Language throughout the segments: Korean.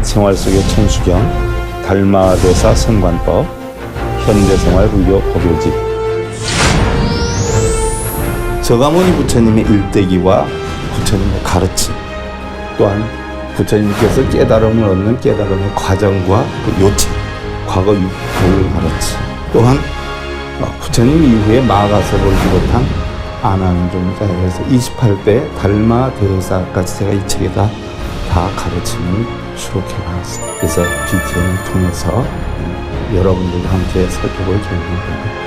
생활 속의 천수경, 달마대사 선관법, 현대생활 불교 법요집. 저가모니 부처님의 일대기와 부처님의 가르침, 또한 부처님께서 깨달음을 얻는 깨달음의 과정과 그 요체, 과거 육부를 가르침, 또한 부처님 이후에 마가섭을 비롯한 아난종자에서 28대 달마대사까지 제가 이 책에다 다 가르침을 수록해 놨습니다. 그래서 BTN을 통해서 여러분들과 함께 살펴볼 계획입니다.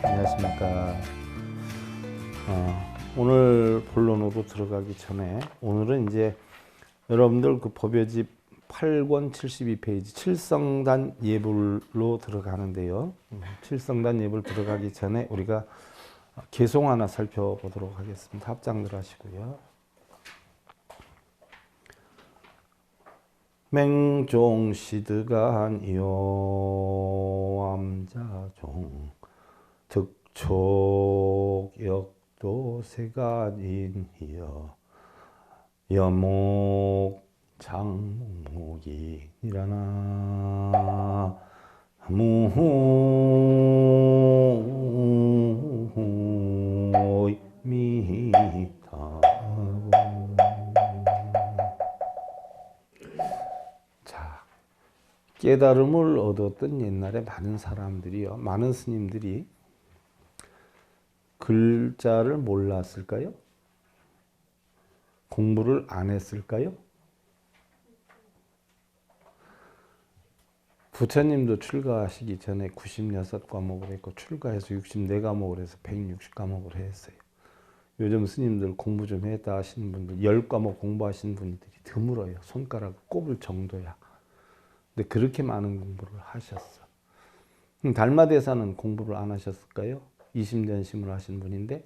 안녕하십니까. 오늘 본론으로 들어가기 전에 오늘은 이제 여러분들 그 법요집 8권 72페이지 칠성단 예불로 들어가는데요. 칠성단 예불 들어가기 전에 우리가 개송 하나 살펴보도록 하겠습니다. 합장들 하시고요. 맹종시드간이요 암자종 득촉역도세간인이여 여목 장목이 일어나 무미타. 자, 깨달음을 얻었던 옛날에 많은 사람들이요, 많은 스님들이 글자를 몰랐을까요? 공부를 안 했을까요? 부처님도 출가하시기 전에 96과목을 했고 출가해서 64과목을 해서 160과목을 했어요. 요즘 스님들 공부 좀 했다 하시는 분들 10과목 공부하신 분들이 드물어요. 손가락을 꼽을 정도야. 근데 그렇게 많은 공부를 하셨어. 달마대사는 공부를 안 하셨을까요? 20년심을 하신 분인데,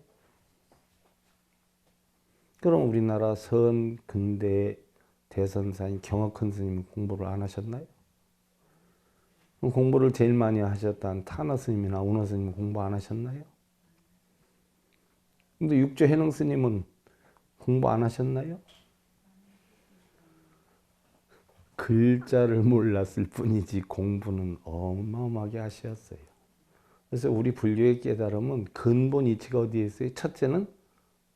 그럼 우리나라 선 근대 대선사인 경억큰 스님은 공부를 안 하셨나요? 그럼 공부를 제일 많이 하셨던 타나 스님이나 운어 스님은 공부 안 하셨나요? 근데 육조 해능 스님은 공부 안 하셨나요? 글자를 몰랐을 뿐이지 공부는 어마어마하게 하셨어요. 그래서 우리 불교의 깨달음은 근본 이치가 어디에 있어요? 첫째는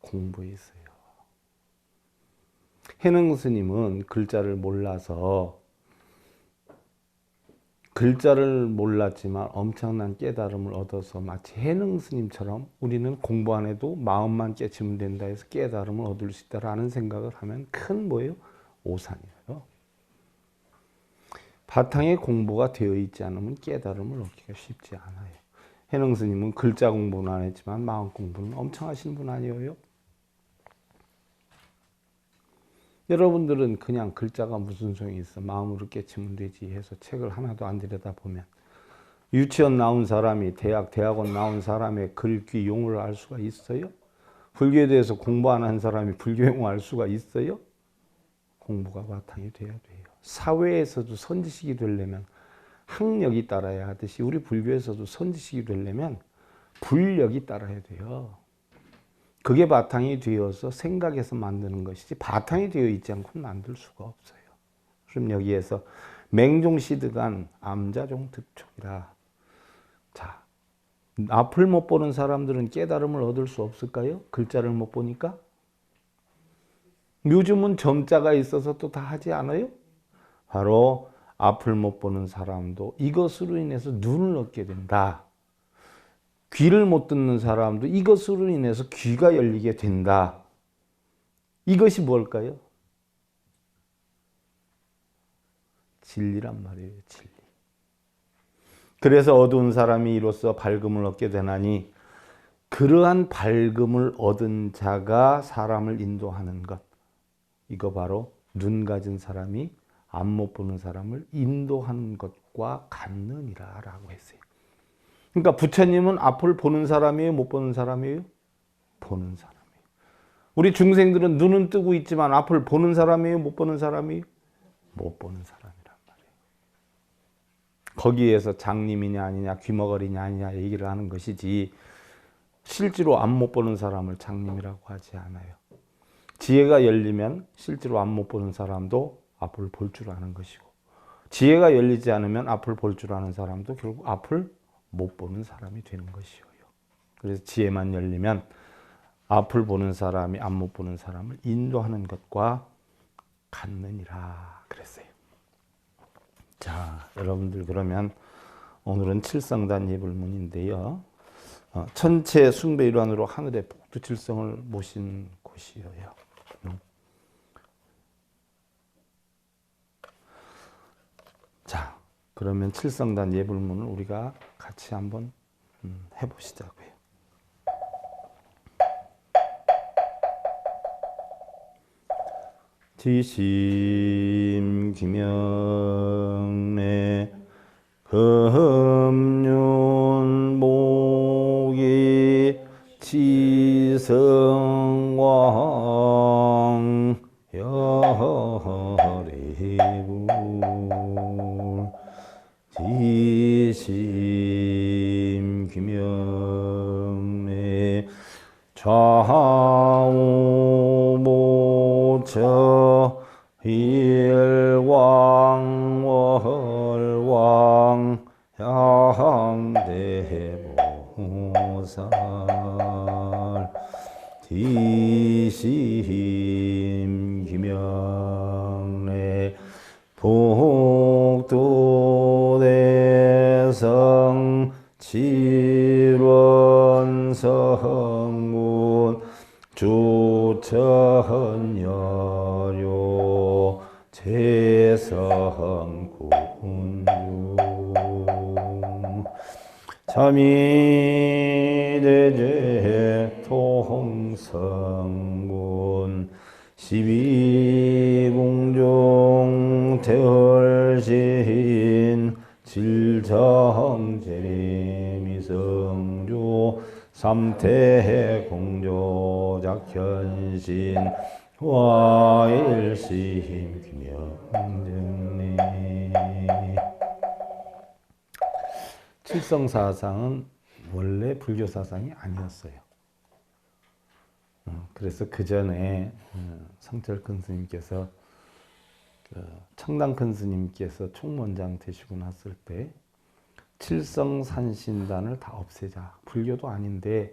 공부에 있어요. 해능 스님은 글자를 몰라서 글자를 몰랐지만 엄청난 깨달음을 얻어서 마치 해능 스님처럼 우리는 공부 안 해도 마음만 깨치면 된다 해서 깨달음을 얻을 수 있다라는 생각을 하면 큰 뭐예요? 오산이에요. 바탕에 공부가 되어 있지 않으면 깨달음을 얻기가 쉽지 않아요. 해능 스님은 글자 공부는 안 했지만 마음 공부는 엄청 하신 분 아니에요? 여러분들은 그냥 글자가 무슨 소용이 있어, 마음으로 깨치면 되지 해서 책을 하나도 안 들여다보면 유치원 나온 사람이 대학원 나온 사람의 글, 귀, 용어를 알 수가 있어요? 불교에 대해서 공부 안 한 사람이 불교 용어 알 수가 있어요? 공부가 바탕이 돼야 돼요. 사회에서도 선지식이 되려면 학력이 따라야 하듯이 우리 불교에서도 선지식이 되려면 불력이 따라야 돼요. 그게 바탕이 되어서 생각해서 만드는 것이지 바탕이 되어 있지 않고 만들 수가 없어요. 그럼 여기에서 맹종시드간 암자종 득촉이라. 자, 앞을 못 보는 사람들은 깨달음을 얻을 수 없을까요? 글자를 못 보니까? 요즘은 점자가 있어서 또 다 하지 않아요? 바로 앞을 못 보는 사람도 이것으로 인해서 눈을 얻게 된다. 귀를 못 듣는 사람도 이것으로 인해서 귀가 열리게 된다. 이것이 뭘까요? 진리란 말이에요. 진리. 그래서 어두운 사람이 이로써 밝음을 얻게 되나니 그러한 밝음을 얻은 자가 사람을 인도하는 것. 이거 바로 눈 가진 사람이 앞 못 보는 사람을 인도하는 것과 같느니라 라고 했어요. 그러니까 부처님은 앞을 보는 사람이에요? 못 보는 사람이에요? 보는 사람이에요. 우리 중생들은 눈은 뜨고 있지만 앞을 보는 사람이에요? 못 보는 사람이에요? 못 보는 사람이란 말이에요. 거기에서 장님이냐 아니냐 귀머거리냐 아니냐 얘기를 하는 것이지 실제로 앞 못 보는 사람을 장님이라고 하지 않아요. 지혜가 열리면 실제로 앞 못 보는 사람도 앞을 볼 줄 아는 것이고 지혜가 열리지 않으면 앞을 볼 줄 아는 사람도 결국 앞을 못 보는 사람이 되는 것이에요. 그래서 지혜만 열리면 앞을 보는 사람이 앞 못 보는 사람을 인도하는 것과 같느니라 그랬어요. 자, 여러분들 그러면 오늘은 칠성단 예불문인데요. 천체 숭배 일환으로 하늘의 복두칠성을 모신 곳이에요. 자, 그러면 칠성단 예불문을 우리가 같이 한번 해보시자고요. 지심 기명래 금륜 목이 지성왕 열애불 지심 기명래 좌우모처 일왕 월왕 향대보살 지심 기명래 복도대성 칠원성문 주천여료 제성군중 참이대제 통성군 12궁중 대월신 질정재미성주 삼태공조작현신 와일심 규명정리 칠성사상은 원래 불교 사상이 아니었어요. 그래서 그 전에 성철 큰 스님께서 청당 큰 스님께서 총무원장 되시고 났을 때 칠성산신단을 다 없애자. 불교도 아닌데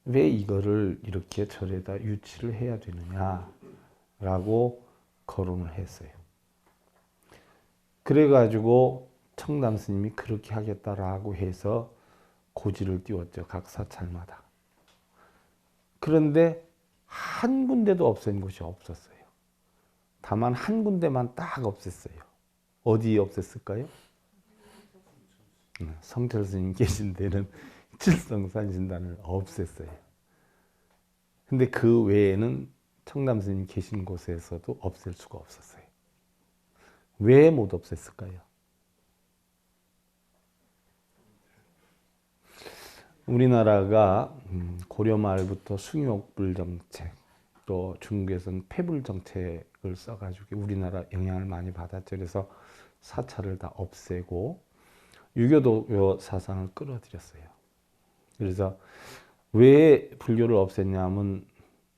왜 이거를 이렇게 절에다 유치를 해야 되느냐라고 거론을 했어요. 그래가지고 청담 스님이 그렇게 하겠다라고 해서 고지를 띄웠죠. 각 사찰마다. 그런데 한 군데도 없앤 곳이 없었어요. 다만 한 군데만 딱 없앴어요. 어디 없앴을까요? 성철 스님 계신 데는 칠성산신단을 없앴어요. 근데 그 외에는 청담 스님 계신 곳에서도 없앨 수가 없었어요. 왜 못 없앴을까요? 우리나라가 고려 말부터 숭욕불 정책, 또 중국에서는 폐불 정책을 써가지고 우리나라 영향을 많이 받았죠. 그래서 사찰을 다 없애고 유교도 사상을 끌어들였어요. 그래서 왜 불교를 없앴냐면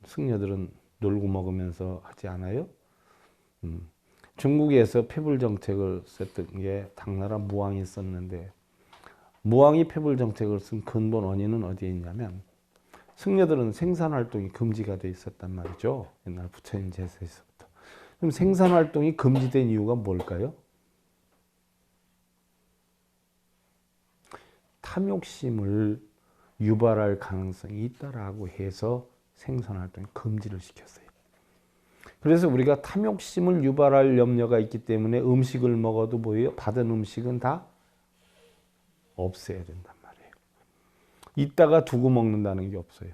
승려들은 놀고 먹으면서 하지 않아요? 중국에서 폐불 정책을 썼던 게 당나라 무왕이 썼는데 무왕이 폐불 정책을 쓴 근본 원인은 어디에 있냐면 승려들은 생산활동이 금지가 돼 있었단 말이죠. 옛날 부처님 제세에서부터. 그럼 생산활동이 금지된 이유가 뭘까요? 탐욕심을 유발할 가능성이 있다라고 해서 생산활동이 금지를 시켰어요. 그래서 우리가 탐욕심을 유발할 염려가 있기 때문에 음식을 먹어도 뭐예요? 받은 음식은 다 없애야 된단 말이에요. 이따가 두고 먹는다는 게 없어요.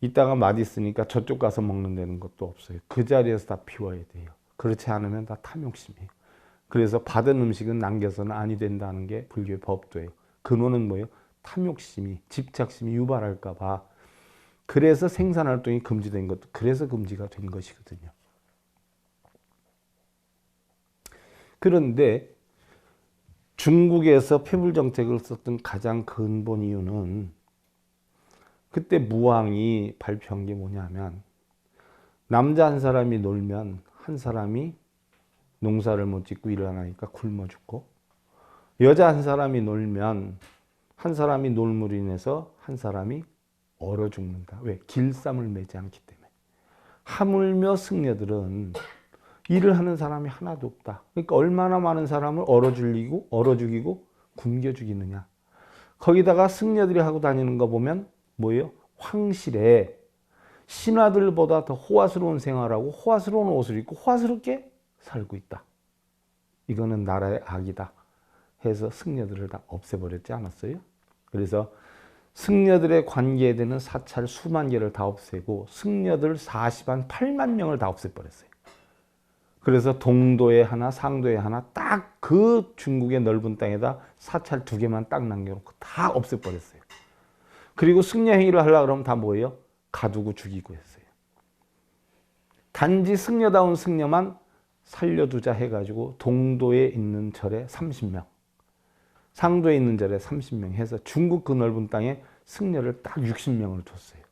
이따가 맛있으니까 저쪽 가서 먹는다는 것도 없어요. 그 자리에서 다 비워야 돼요. 그렇지 않으면 다 탐욕심이에요. 그래서 받은 음식은 남겨서는 아니 된다는 게 불교의 법도예요. 근원은 뭐예요? 탐욕심이, 집착심이 유발할까 봐. 그래서 생산활동이 금지된 것도 그래서 금지가 된 것이거든요. 그런데 중국에서 폐불정책을 썼던 가장 근본 이유는 그때 무왕이 발표한 게 뭐냐면 남자 한 사람이 놀면 한 사람이 농사를 못 짓고 일을 안 하니까 굶어 죽고 여자 한 사람이 놀면 한 사람이 놀므로 인해서 한 사람이 얼어 죽는다. 왜? 길쌈을 매지 않기 때문에. 하물며 승려들은 일을 하는 사람이 하나도 없다. 그러니까 얼마나 많은 사람을 얼어 죽이고 굶겨 죽이느냐. 거기다가 승려들이 하고 다니는 거 보면 뭐예요? 황실에 신하들보다 더 호화스러운 생활하고 호화스러운 옷을 입고 호화스럽게 살고 있다. 이거는 나라의 악이다. 해서 승려들을 다 없애버렸지 않았어요? 그래서 승려들의 관계되는 사찰 수만 개를 다 없애고 승려들 40한 8만 명을 다 없애버렸어요. 그래서 동도에 하나, 상도에 하나 딱 그 중국의 넓은 땅에다 사찰 2개만 딱 남겨놓고 다 없애버렸어요. 그리고 승려 행위를 하려고 그러면 다 뭐예요? 가두고 죽이고 했어요. 단지 승려다운 승려만 살려두자 해가지고 동도에 있는 절에 30명, 상도에 있는 절에 30명 해서 중국 그 넓은 땅에 승려를 딱 60명을 뒀어요.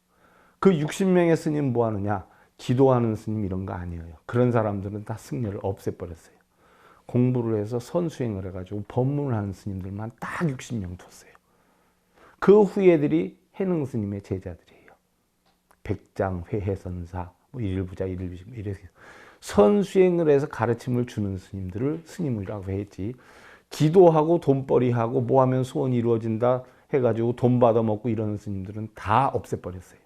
그 60명의 스님 뭐 하느냐? 기도하는 스님 이런 거 아니에요. 그런 사람들은 다 승려를 없애버렸어요. 공부를 해서 선수행을 해가지고 법문을 하는 스님들만 딱 60명 뒀어요. 그 후예들이 해능 스님의 제자들이에요. 백장, 회해선사, 뭐 일일부자, 일일비시 이렇게 선수행을 해서 가르침을 주는 스님들을 스님이라고 했지. 기도하고 돈벌이하고 뭐 하면 소원이 이루어진다 해가지고 돈 받아먹고 이러는 스님들은 다 없애버렸어요.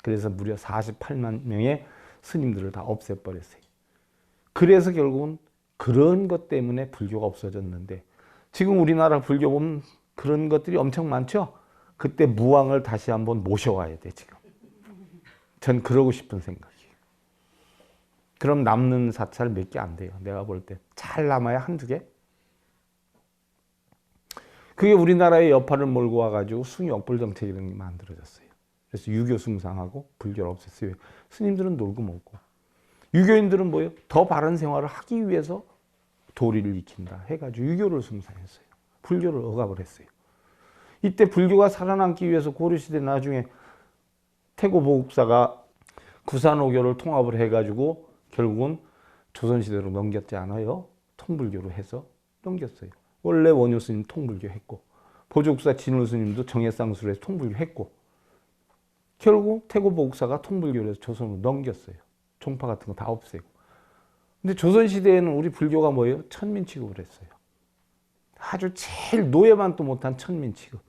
그래서 무려 48만 명의 스님들을 다 없애버렸어요. 그래서 결국은 그런 것 때문에 불교가 없어졌는데 지금 우리나라 불교 보면 그런 것들이 엄청 많죠? 그때 무왕을 다시 한번 모셔와야 돼, 지금. 전 그러고 싶은 생각이에요. 그럼 남는 사찰 몇 개 안 돼요. 내가 볼 때. 잘 남아야 한두 개? 그게 우리나라의 여파를 몰고 와가지고 숭유억불 정책이라는 게 만들어졌어요. 그래서 유교 숭상하고 불교를 없앴어요. 스님들은 놀고 먹고. 유교인들은 뭐예요? 더 바른 생활을 하기 위해서 도리를 익힌다 해가지고 유교를 숭상했어요. 불교를 억압을 했어요. 이때 불교가 살아남기 위해서 고려시대 나중에 태고보국사가 구산오교를 통합을 해가지고 결국은 조선시대로 넘겼지 않아요? 통불교로 해서 넘겼어요. 원래 원효스님 통불교 했고 보조국사 진울스님도 정해쌍수로 해서 통불교 했고 결국 태고보국사가 통불교로 해서 조선으로 넘겼어요. 종파 같은 거 다 없애고. 근데 조선시대에는 우리 불교가 뭐예요? 천민 취급을 했어요. 아주 제일 노예만도 못한 천민 취급.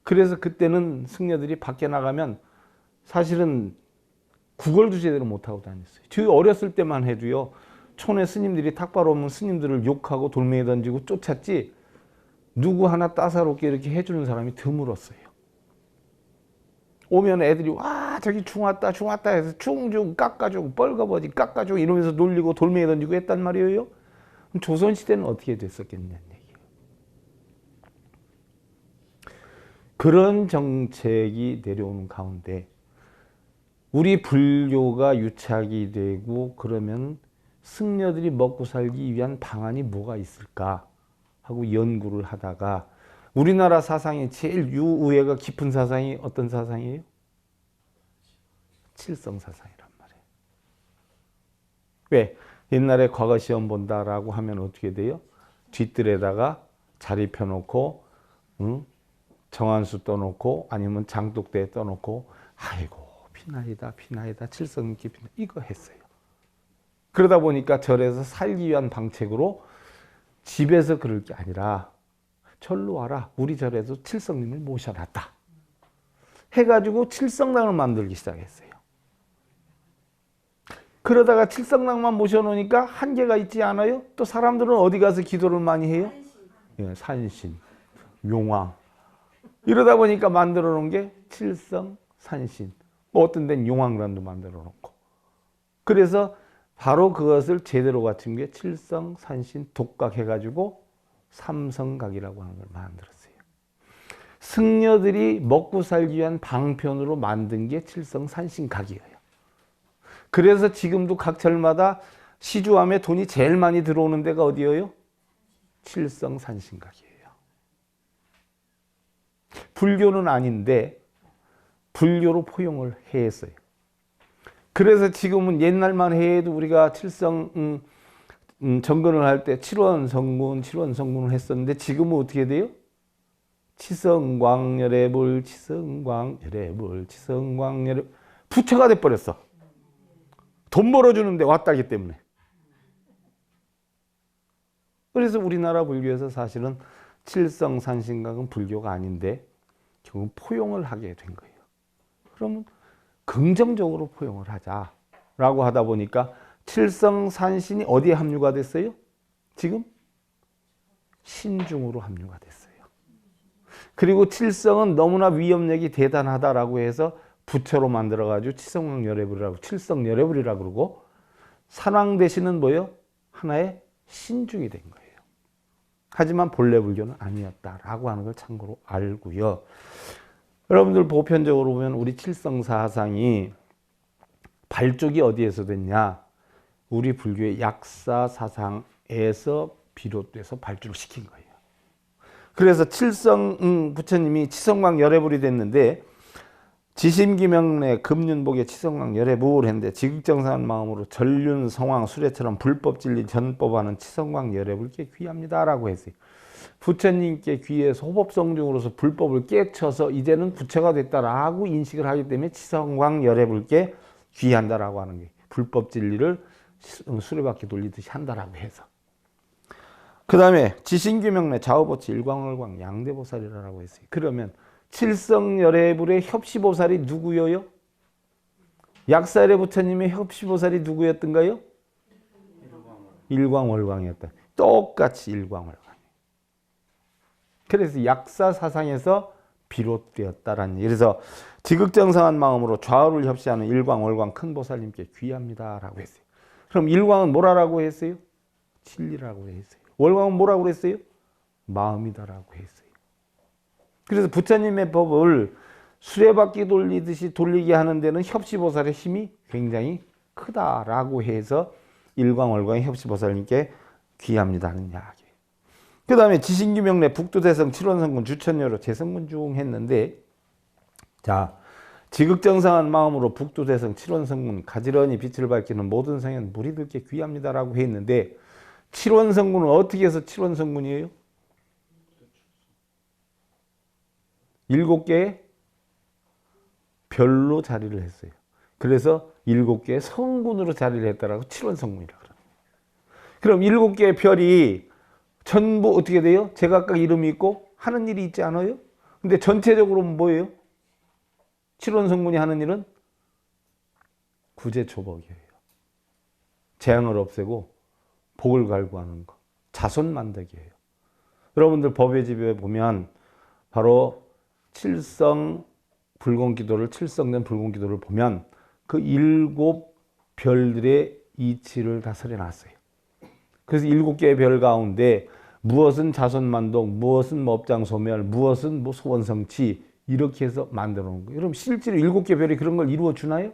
그래서 그때는 승려들이 밖에 나가면 사실은 구걸도 제대로 못하고 다녔어요. 저 어렸을 때만 해도요. 촌에 스님들이 탁발 오면 스님들을 욕하고 돌멩이 던지고 쫓았지 누구 하나 따사롭게 이렇게 해주는 사람이 드물었어요. 오면 애들이 와 저기 충 왔다 해서 충 깎아주고 뻘거버지 깎아주고 이러면서 놀리고 돌멩이 던지고 했단 말이에요. 그럼 조선시대는 어떻게 됐었겠냐는 얘기예요. 그런 정책이 내려오는 가운데 우리 불교가 유착이 되고 그러면 승려들이 먹고 살기 위한 방안이 뭐가 있을까 하고 연구를 하다가 우리나라 사상이 제일 유우애가 깊은 사상이 어떤 사상이에요? 칠성 사상이란 말이에요. 왜? 옛날에 과거 시험 본다라고 하면 어떻게 돼요? 뒷뜰에다가 자리 펴놓고, 응? 정한수 떠놓고, 아니면 장독대 떠놓고, 아이고 피나이다 피나이다 칠성님께 피나 이거 했어요. 그러다 보니까 절에서 살기 위한 방책으로 집에서 그럴 게 아니라 절로 와라. 우리 절에서 칠성님을 모셔놨다. 해가지고 칠성당을 만들기 시작했어요. 그러다가 칠성당만 모셔놓으니까 한계가 있지 않아요? 또 사람들은 어디 가서 기도를 많이 해요? 예, 산신, 용왕. 이러다 보니까 만들어 놓은 게 칠성, 산신. 뭐 어떤 데는 용왕관도 만들어 놓고. 그래서 바로 그것을 제대로 갖춘 게 칠성, 산신, 독각 해가지고 삼성각이라고 하는 걸 만들었어요. 승려들이 먹고 살기 위한 방편으로 만든 게 칠성, 산신각이에요. 그래서 지금도 각 절마다 시주함에 돈이 제일 많이 들어오는 데가 어디예요? 칠성, 산신각이에요. 불교는 아닌데 불교로 포용을 했어요. 그래서 지금은 옛날만 해도 우리가 칠성 정근을 할 때 칠원성군을 했었는데 지금은 어떻게 돼요? 치성광열애불, 치성광열애불, 치성광열애 부처가 돼버렸어. 돈 벌어주는데 왔다기 때문에. 그래서 우리나라 불교에서 사실은 칠성산신각은 불교가 아닌데 결국 포용을 하게 된 거예요. 그러면 긍정적으로 포용을 하자라고 하다 보니까 칠성산신이 어디에 합류가 됐어요? 지금 신중으로 합류가 됐어요. 그리고 칠성은 너무나 위협력이 대단하다라고 해서 부처로 만들어가지고 치성왕열애불이라고 칠성열애불이라고 그러고 산왕 대신은 뭐예요? 하나의 신중이 된 거예요. 하지만 본래 불교는 아니었다라고 하는 걸 참고로 알고요. 여러분들 보편적으로 보면 우리 칠성사상이 발족이 어디에서 됐냐? 우리 불교의 약사사상에서 비롯돼서 발족을 시킨 거예요. 그래서 칠성 부처님이 치성광열애불이 됐는데 지심기명래 금륜복의 치성광열애불 했는데 지극정성한 마음으로 전륜, 성왕, 수레처럼 불법 진리 전법하는 치성광열애불께 귀합니다라고 했어요. 부처님께 귀해서 호법성중으로서 불법을 깨쳐서 이제는 부처가 됐다라고 인식을 하기 때문에 치성광열애불께 귀한다라고 하는 게 불법 진리를 수레바퀴 돌리듯이 한다라고 해서. 그 다음에 지신규명래 좌우보치 일광월광 양대보살이라고 했어요. 그러면 칠성열애불의 협시보살이 누구예요? 약사열애 부처님의 협시보살이 누구였던가요? 일광월광이었다. 똑같이 일광월광. 그래서 약사사상에서 비롯되었다라는. 그래서 지극정성한 마음으로 좌우를 협시하는 일광월광 큰 보살님께 귀합니다라고 했어요. 그럼 일광은 뭐라고 했어요? 진리라고 했어요. 월광은 뭐라고 했어요? 마음이다라고 했어요. 그래서 부처님의 법을 수레바퀴 돌리듯이 돌리게 하는 데는 협시보살의 힘이 굉장히 크다라고 해서 일광월광의 협시보살님께 귀합니다는 이야기예요. 그 다음에 지신규명래 북두대성 칠원성군 주천여로 재성군중 했는데, 자, 지극정성한 마음으로 북두대성 칠원성군 가지런히 빛을 밝히는 모든 성현 무리들께 귀합니다라고 했는데, 칠원성군은 어떻게 해서 칠원성군이에요? 7개의 별로 자리를 했어요. 그래서 7개의 성군으로 자리를 했다라고 칠원성군이라고 그래요. 그럼 7개의 별이 전부 어떻게 돼요? 제각각 이름이 있고 하는 일이 있지 않아요? 근데 전체적으로는 뭐예요? 칠원성군이 하는 일은 구제초복이에요. 재앙을 없애고 복을 갈구하는 거. 자손 만들기예요. 여러분들 법의 집에 보면 바로 칠성 불공기도를 칠성된 불공기도를 보면 그 7별들의 이치를 다 설해놨어요. 그래서 7개의 별 가운데 무엇은 자손만동, 무엇은 업장소멸, 무엇은 뭐 소원성취 이렇게 해서 만들어 놓은 거예요. 여러분 실제로 7개 별이 그런 걸 이루어 주나요?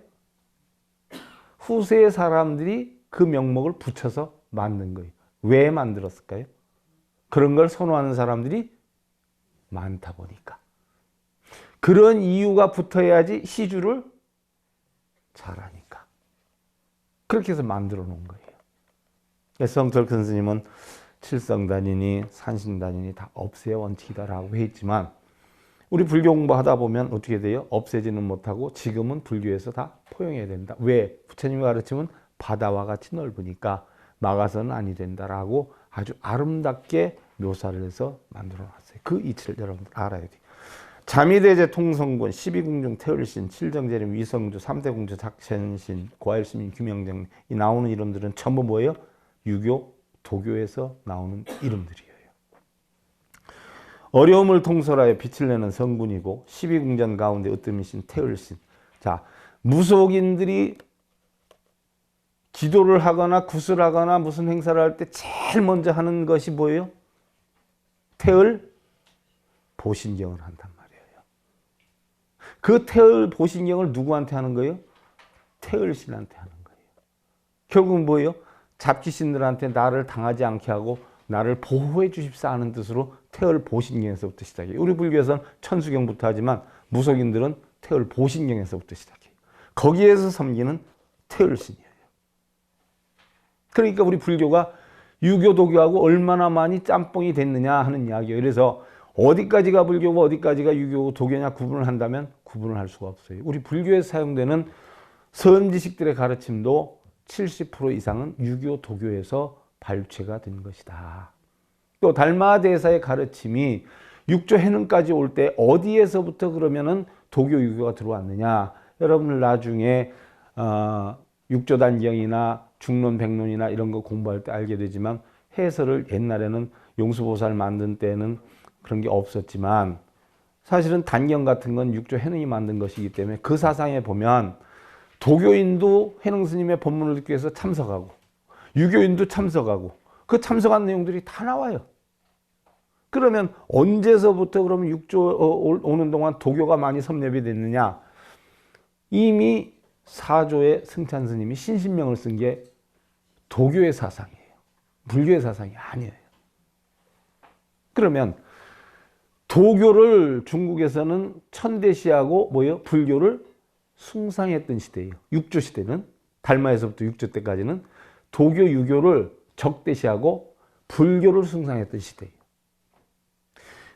후세의 사람들이 그 명목을 붙여서 만든 거예요. 왜 만들었을까요? 그런 걸 선호하는 사람들이 많다 보니까. 그런 이유가 붙어야지 시주를 잘하니까. 그렇게 해서 만들어 놓은 거예요. 성철 큰 스님은 칠성단이니 산신단이니 다 없애야 원칙이다라고 했지만 우리 불교 공부하다 보면 어떻게 돼요? 없애지는 못하고 지금은 불교에서 다 포용해야 된다. 왜? 부처님이 가르치면 바다와 같이 넓으니까 막아서는 아니 된다라고 아주 아름답게 묘사를 해서 만들어 놨어요. 그 이치를 여러분들 알아야 돼요. 자미대제 통성군, 12궁중 태을신, 칠정재림, 위성주, 3대 궁주 작천신, 고아일스민, 규명정 이 나오는 이름들은 전부 뭐예요? 유교, 도교에서 나오는 이름들이에요. 어려움을 통솔하여 빛을 내는 성군이고 12궁전 가운데 으뜸이신 태을신. 자, 무속인들이 기도를 하거나 구슬하거나 무슨 행사를 할 때 제일 먼저 하는 것이 뭐예요? 태을 보신경을 한단 말이에요. 그 태을 보신경을 누구한테 하는 거예요? 태을신한테 하는 거예요. 결국은 뭐예요? 잡귀신들한테 나를 당하지 않게 하고 나를 보호해 주십사 하는 뜻으로 태을 보신경에서부터 시작해요. 우리 불교에서는 천수경부터 하지만 무속인들은 태을 보신경에서부터 시작해요. 거기에서 섬기는 태을신이에요. 그러니까 우리 불교가 유교, 도교하고 얼마나 많이 짬뽕이 됐느냐 하는 이야기예요. 그래서 어디까지가 불교고 어디까지가 유교고 도교냐 구분을 한다면 구분을 할 수가 없어요. 우리 불교에서 사용되는 선지식들의 가르침도 70% 이상은 유교, 도교에서 발췌가 된 것이다. 또 달마대사의 가르침이 육조 해능까지 올 때 어디에서부터 그러면은 도교, 유교가 들어왔느냐. 여러분들 나중에 육조단경이나 중론, 백론이나 이런 거 공부할 때 알게 되지만 해설을 옛날에는 용수보살 만든 때는 그런 게 없었지만 사실은 단경 같은 건 육조 해능이 만든 것이기 때문에 그 사상에 보면 도교인도 해능 스님의 법문을 듣기 위해서 참석하고 유교인도 참석하고 그 참석한 내용들이 다 나와요. 그러면 언제서부터 그러면 육조 오는 동안 도교가 많이 섭렵이 됐느냐? 이미 사조의 승찬 스님이 신신명을 쓴 게 도교의 사상이에요. 불교의 사상이 아니에요. 그러면 도교를 중국에서는 천대시하고 뭐예요? 불교를 숭상했던 시대예요. 육조 시대는 달마에서부터 육조 때까지는 도교, 유교를 적대시하고 불교를 숭상했던 시대예요.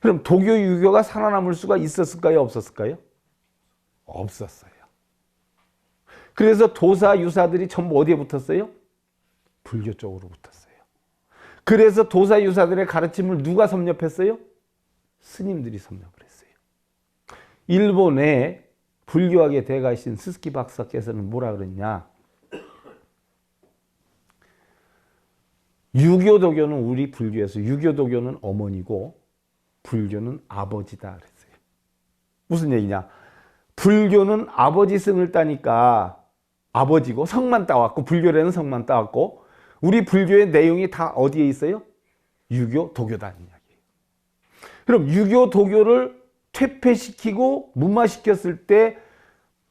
그럼 도교, 유교가 살아남을 수가 있었을까요? 없었을까요? 없었어요. 그래서 도사, 유사들이 전부 어디에 붙었어요? 불교 쪽으로 붙었어요. 그래서 도사, 유사들의 가르침을 누가 섭렵했어요? 스님들이 섭렵을 했어요. 일본의 불교학의 대가이신 스스키 박사께서는 뭐라 그랬냐? 유교, 도교는 우리 불교에서 유교, 도교는 어머니고 불교는 아버지다 그랬어요. 무슨 얘기냐? 불교는 아버지 성을 따니까 아버지고 성만 따왔고 불교에는 성만 따왔고 우리 불교의 내용이 다 어디에 있어요? 유교, 도교다는 이야기예요. 그럼 유교, 도교를 퇴폐시키고 무마시켰을 때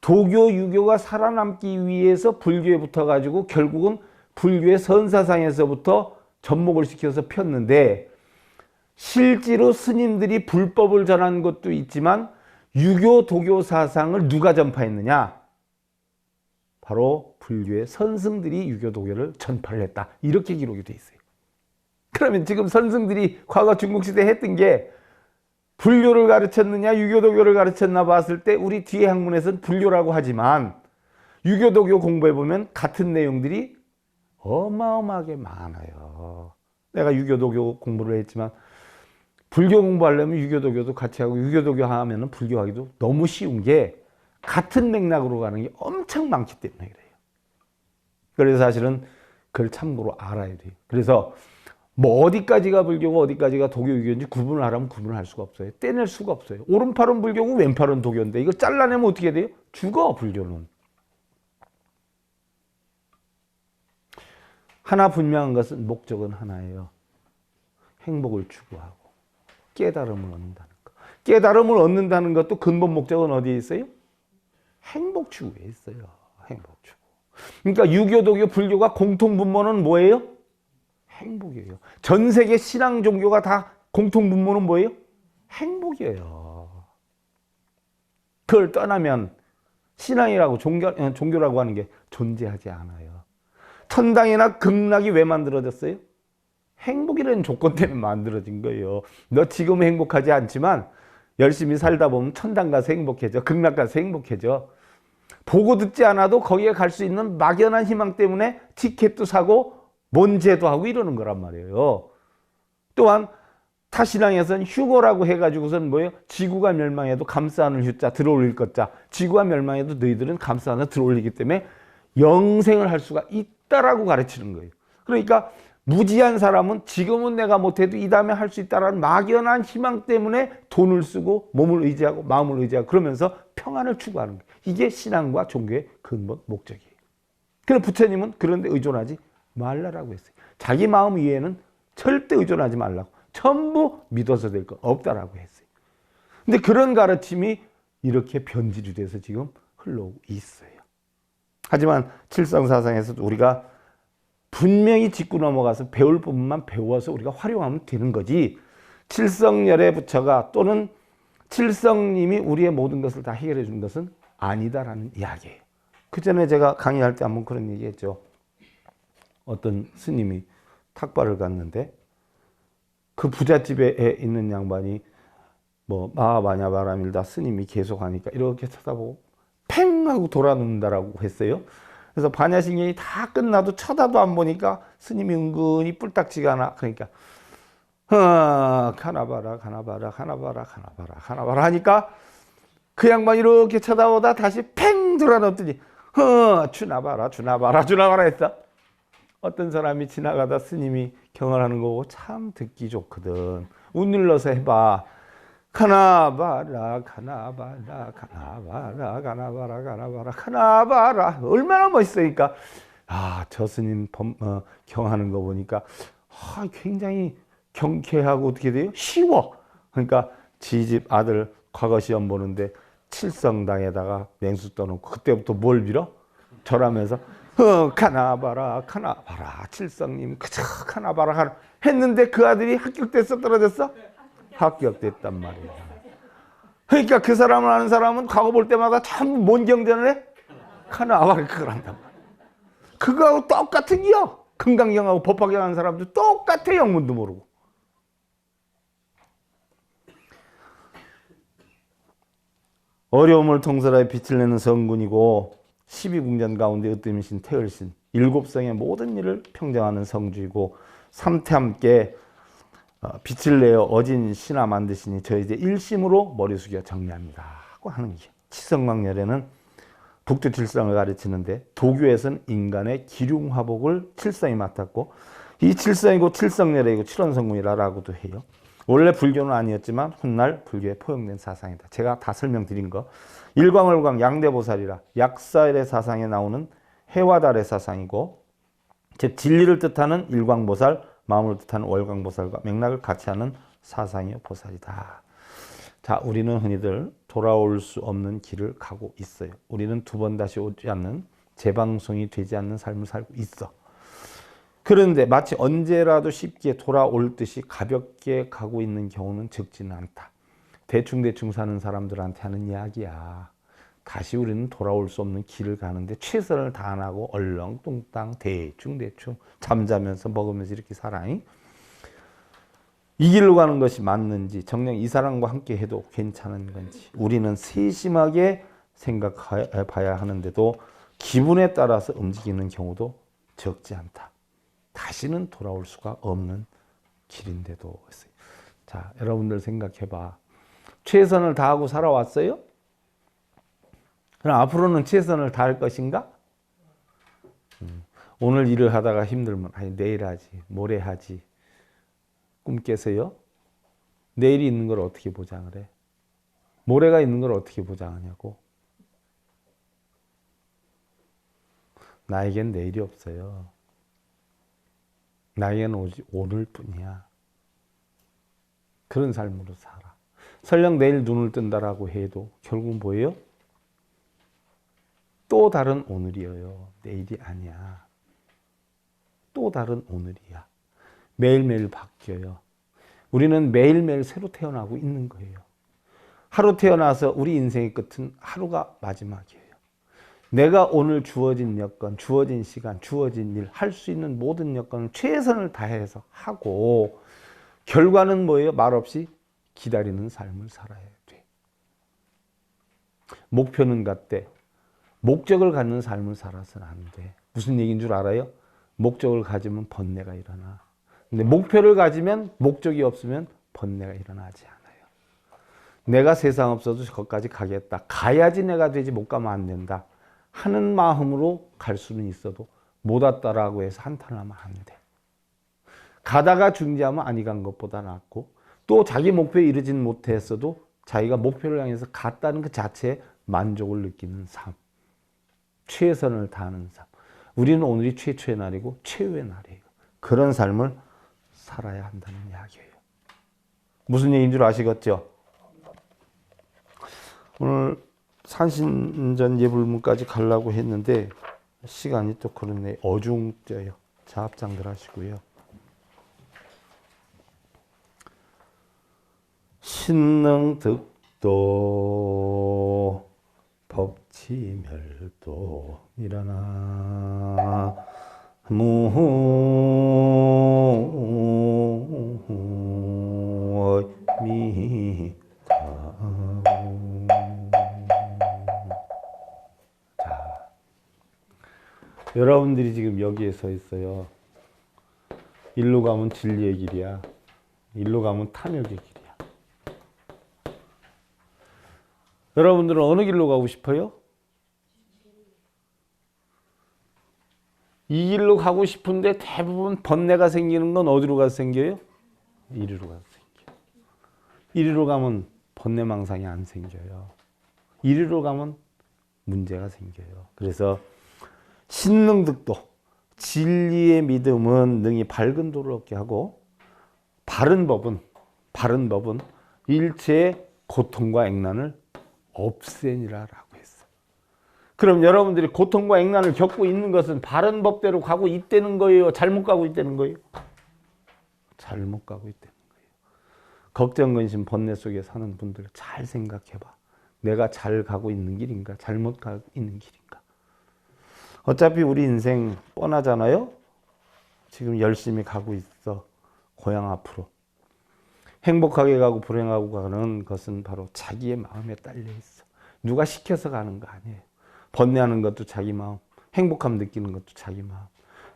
도교, 유교가 살아남기 위해서 불교에 붙어가지고 결국은 불교의 선사상에서부터 접목을 시켜서 폈는데 실제로 스님들이 불법을 전한 것도 있지만 유교, 도교 사상을 누가 전파했느냐? 바로 불교의 선승들이 유교, 도교를 전파를 했다. 이렇게 기록이 돼 있어요. 그러면 지금 선승들이 과거 중국시대에 했던 게 불교를 가르쳤느냐 유교, 도교를 가르쳤나 봤을 때 우리 뒤에 학문에서는 불교라고 하지만 유교, 도교 공부해보면 같은 내용들이 어마어마하게 많아요. 내가 유교, 도교 공부를 했지만 불교 공부하려면 유교, 도교도 같이 하고 유교, 도교 하면 불교하기도 너무 쉬운 게 같은 맥락으로 가는 게 엄청 많기 때문에 그래요. 그래서 사실은 그걸 참고로 알아야 돼요. 그래서 뭐 어디까지가 불교고 어디까지가 도교, 유교인지 구분을 하라면 구분을 할 수가 없어요. 떼낼 수가 없어요. 오른팔은 불교고 왼팔은 도교인데 이거 잘라내면 어떻게 돼요? 죽어 불교는. 하나 분명한 것은 목적은 하나예요. 행복을 추구하고 깨달음을 얻는다는 것. 깨달음을 얻는다는 것도 근본 목적은 어디에 있어요? 행복 추구에 있어요. 행복 추구. 그러니까 유교, 도교, 불교가 공통 분모는 뭐예요? 행복이에요. 전 세계 신앙 종교가 다 공통 분모는 뭐예요? 행복이에요. 그걸 떠나면 신앙이라고 종교라고 하는 게 존재하지 않아요. 천당이나 극락이 왜 만들어졌어요? 행복이라는 조건 때문에 만들어진 거예요. 너 지금 행복하지 않지만 열심히 살다 보면 천당 가서 행복해져. 극락 가서 행복해져. 보고 듣지 않아도 거기에 갈 수 있는 막연한 희망 때문에 티켓도 사고 뭔제도 하고 이러는 거란 말이에요. 또한 타신앙에서는 휴거라고 해가지고선 뭐예요? 지구가 멸망해도 감싸는 휴자 들어올릴 것자. 지구가 멸망해도 너희들은 감싸는 들어올리기 때문에 영생을 할 수가 있다라고 가르치는 거예요. 그러니까 무지한 사람은 지금은 내가 못해도 이 다음에 할 수 있다라는 막연한 희망 때문에 돈을 쓰고 몸을 의지하고 마음을 의지하고 그러면서 평안을 추구하는 거예요. 이게 신앙과 종교의 근본 목적이에요. 그래서 부처님은 그런 데 의존하지 말라라고 했어요. 자기 마음 이외에는 절대 의존하지 말라고. 전부 믿어서 될 거 없다라고 했어요. 근데 그런 가르침이 이렇게 변질이 돼서 지금 흘러오고 있어요. 하지만 칠성사상에서도 우리가 분명히 짚고 넘어가서 배울 부분만 배워서 우리가 활용하면 되는 거지, 칠성열의 부처가 또는 칠성님이 우리의 모든 것을 다 해결해 준 것은 아니다라는 이야기예요. 그 전에 제가 강의할 때 한번 그런 얘기 했죠. 어떤 스님이 탁발을 갔는데 그 부잣집에 있는 양반이 뭐 마하바냐바라밀다 스님이 계속 하니까 이렇게 쳐다보고 팽 하고 돌아눕는다라고 했어요. 그래서 반야신경이 다 끝나도 쳐다도 안 보니까 스님이 은근히 뿔딱지가 나. 그러니까 가나봐라 가나봐라 가나봐라 가나봐라 가나봐라 하니까 그 양반이 이렇게 쳐다보다 다시 팽 돌아눕더니 주나봐라 주나봐라 주나봐라 했다. 어떤 사람이 지나가다 스님이 경을 거 보고 참 듣기 좋거든. 운 눌러서 해봐. 가나봐라 가나봐라 가나봐라 가나봐라 가나봐라 가나봐라. 얼마나 멋있으니까 저 스님 경하는 거 보니까 굉장히 경쾌하고 어떻게 돼요? 쉬워. 그러니까 지집 아들 과거 시험 보는데 칠성당에다가 맹수 떠놓고 그때부터 뭘 빌어? 절하면서 가나봐라 가나봐라 칠성님 그저 가나봐라 했는데 그 아들이 합격됐어 떨어졌어? 합격됐단 말이야. 그러니까 그 사람을 아는 사람은 과거 볼 때마다 전부 뭔 경전을 해? 가나봐라 그걸 한단 말이야. 그거하고 똑같은 기요. 금강경하고 법화경 하는 사람도 똑같아. 영문도 모르고. 어려움을 통솔하여 빛을 내는 성군이고 12궁전 가운데 으뜸이신 태을신, 7성의 모든 일을 평정하는 성주이고 삼태함께 빛을 내어 어진 신화 만드시니 저희 이제 일심으로 머리 숙여 정리합니다 하고 하는 게, 칠성광열에는 북두 칠성을 가르치는데 도교에서는 인간의 기륭화복을 칠성이 맡았고 이 칠성이고 칠성열애이고 칠원성군이라고도 해요. 원래 불교는 아니었지만 훗날 불교에 포용된 사상이다. 제가 다 설명드린 거. 일광월광 양대보살이라 약사일의 사상에 나오는 해와 달의 사상이고, 즉 진리를 뜻하는 일광보살, 마음을 뜻하는 월광보살과 맥락을 같이 하는 사상이요 보살이다. 자, 우리는 흔히들 돌아올 수 없는 길을 가고 있어요. 우리는 두 번 다시 오지 않는, 재방송이 되지 않는 삶을 살고 있어. 그런데 마치 언제라도 쉽게 돌아올 듯이 가볍게 가고 있는 경우는 적지는 않다. 대충 사는 사람들한테 하는 이야기야. 다시 우리는 돌아올 수 없는 길을 가는데 최선을 다 안 하고 얼렁뚱땅 대충 잠자면서 먹으면서 이렇게 살아. 이 길로 가는 것이 맞는지, 정녕 이 사람과 함께 해도 괜찮은 건지 우리는 세심하게 생각해 봐야 하는데도 기분에 따라서 움직이는 경우도 적지 않다. 다시는 돌아올 수가 없는 길인데도. 자, 여러분들 생각해봐. 최선을 다하고 살아왔어요? 그럼 앞으로는 최선을 다할 것인가? 오늘 일을 하다가 힘들면 내일 하지, 모레 하지. 꿈 깨세요? 내일이 있는 걸 어떻게 보장을 해? 모레가 있는 걸 어떻게 보장하냐고? 나에겐 내일이 없어요. 나에게는 오직 오늘뿐이야. 그런 삶으로 살아. 설령 내일 눈을 뜬다라고 해도 결국은 뭐예요? 또 다른 오늘이에요. 내일이 아니야. 또 다른 오늘이야. 매일매일 바뀌어요. 우리는 매일매일 새로 태어나고 있는 거예요. 하루 태어나서 우리 인생의 끝은 하루가 마지막이에요. 내가 오늘 주어진 여건, 주어진 시간, 주어진 일, 할 수 있는 모든 여건을 최선을 다해서 하고 결과는 뭐예요? 말없이 기다리는 삶을 살아야 돼. 목표는 같대. 목적을 갖는 삶을 살아서는 안 돼. 무슨 얘기인 줄 알아요? 목적을 가지면 번뇌가 일어나. 근데 목표를 가지면 목적이 없으면 번뇌가 일어나지 않아요. 내가 세상 없어도 저것까지 가겠다. 가야지 내가 되지 못 가면 안 된다. 하는 마음으로 갈 수는 있어도 못 왔다라고 해서 한탄하면 안 돼. 가다가 중지하면 아니 간 것보다 낫고 또 자기 목표에 이르지는 못했어도 자기가 목표를 향해서 갔다는 그 자체에 만족을 느끼는 삶. 최선을 다하는 삶. 우리는 오늘이 최초의 날이고 최후의 날이에요. 그런 삶을 살아야 한다는 이야기예요. 무슨 얘기인 줄 아시겠죠? 오늘 산신전 예불문까지 가려고 했는데 시간이 또 그렇네. 어중쪄요. 자합장들 하시고요. 신능득도 법치멸도 일어나 무미 여러분들이 지금 여기에 서 있어요. 일로 가면 진리의 길이야. 일로 가면 탐욕의 길이야. 여러분들은 어느 길로 가고 싶어요? 이 길로 가고 싶은데 대부분 번뇌가 생기는 건 어디로 가서 생겨요? 이리로 가서 생겨요. 이리로 가면 번뇌망상이 안 생겨요. 이리로 가면 문제가 생겨요. 그래서 신능득도, 진리의 믿음은 능히 밝은 도를 얻게 하고 바른 법은 일체의 고통과 액난을 없애니라라고 했어. 그럼 여러분들이 고통과 액난을 겪고 있는 것은 바른 법대로 가고 있다는 거예요? 잘못 가고 있다는 거예요? 잘못 가고 있다는 거예요. 걱정, 근심, 번뇌 속에 사는 분들 잘 생각해봐. 내가 잘 가고 있는 길인가? 잘못 가고 있는 길인가? 어차피 우리 인생 뻔하잖아요. 지금 열심히 가고 있어. 고향 앞으로. 행복하게 가고 불행하고 가는 것은 바로 자기의 마음에 딸려 있어. 누가 시켜서 가는 거 아니에요. 번뇌하는 것도 자기 마음, 행복함 느끼는 것도 자기 마음.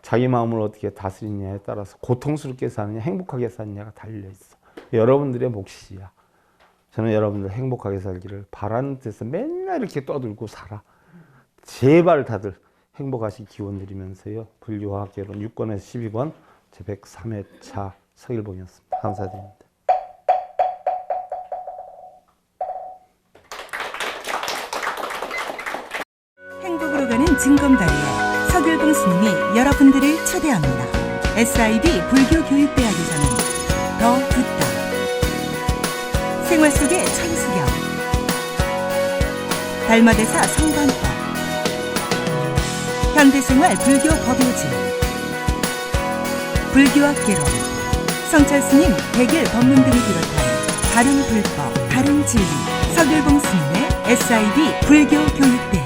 자기 마음을 어떻게 다스리냐에 따라서 고통스럽게 사느냐 행복하게 사느냐가 달려 있어. 여러분들의 몫이야. 저는 여러분들 행복하게 살기를 바라는 뜻에서 맨날 이렇게 떠들고 살아. 제발 다들 행복하시 기원 드리면서요. 불교화학개론 6권에서 12권 제103회차 서일봉이었습니다. 감사드립니다. 행복으로 가는 징검다리에 서길봉 스님이 여러분들을 초대합니다. SIB 불교교육대학에서는 더 듣다, 생활 속의 천수경, 달마대사 성관법, 현대생활 불교 법요지, 불교학개론, 성찰스님 백일 법문 등을 비롯한 다른 불법, 다른 진리, 서길봉 스님의 SIB 불교교육대학.